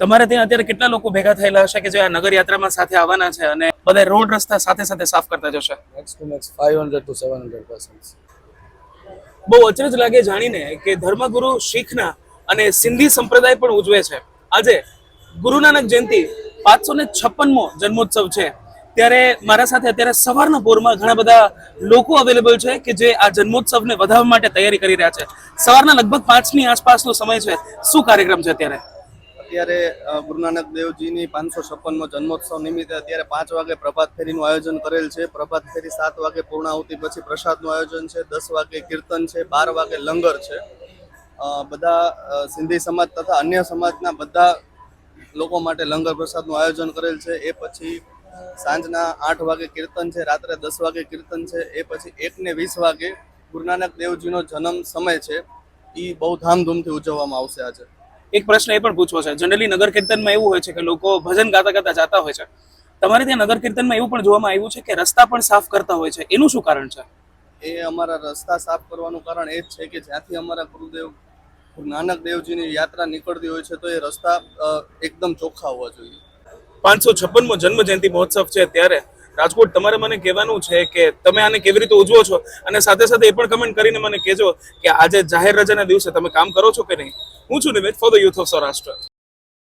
તમારે ત્યાં અત્યારે કેટલા લોકો ભેગા થયેલા હશે કે જે આ નગર યાત્રામાં સાથે આવવાના છે અને બધા રોડ રસ્તા સાથે સાથે સાફ કરતા જશે? Max to max 500 to 700 persons. બહુ અચરજ લાગે જાણીને કે ધર્મગુરુ શીખના અને સિંધી સંપ્રદાય પણ ઉજવે છે. આજે ગુરુ નાનક જયંતિ 556મો જન્મોત્સવ છે, ત્યારે મારા સાથે અત્યારે સવારના પોરમાં ઘણા બધા લોકો અવેલેબલ છે કે જે આ જન્મોત્સવને વધારવા માટે તૈયારી કરી રહ્યા છે. સવારના લગભગ 5ની આસપાસનો સમય છે. શું કાર્યક્રમ છે અત્યારે? અત્યારે ગુરુ નાનક દેવજીની 556મો જન્મોત્સવ નિમિત્તે અત્યારે 5 વાગે પ્રભાત ફેરીનું આયોજન કરેલ છે. પ્રભાત ફેરી 7 વાગે પૂર્ણાહુતિ પછી પ્રસાદનું આયોજન છે. 10 વાગે કીર્તન છે. 12 વાગે લંગર છે. બધા સિંધી સમાજ તથા અન્ય સમાજના બધા લોકો માટે લંગર પ્રસાદનું આયોજન કરેલ છે. એ પછી સાંજના 8 વાગે કીર્તન છે. રાત્રે 10 વાગે કીર્તન છે. એ પછી 1:20 વાગે ગુરુ નાનક દેવજીનો જન્મ સમય છે, એ બહુ ધામધૂમથી ઉજવવામાં આવશે. આજે એક પ્રશ્ન એ પણ પૂછવો છે. જનરલી નગર કીર્તનમાં એવું હોય છે કે લોકો ભજન ગાતા ગાતા જાતા હોય છે. તમારે ત્યાં નગર કીર્તનમાં એવું પણ જોવામાં આવ્યું છે કે રસ્તા પણ સાફ કરતા હોય છે. એનું શું કારણ છે? એ અમારા રસ્તા સાફ કરવાનું કારણ એ જ છે કે જ્યાંથી અમારા ગુરુ નાનક દેવજીની યાત્રા નીકળતી હોય છે, તો એ રસ્તા એકદમ ચોખ્ખા હોવા જોઈએ. 556મો જન્મ જયંતિ મહોત્સવ છે, ત્યારે રાજકોટ તમારે મને કહેવાનું છે કે તમે આને કેવી રીતે ઉજવો છો, અને સાથે સાથે એ પણ કમેન્ટ કરીને મને કહેજો કે આજે જાહેર રજાના દિવસે તમે કામ કરો છો કે નહીં. હું છું Nimit for the youth of Saurashtra.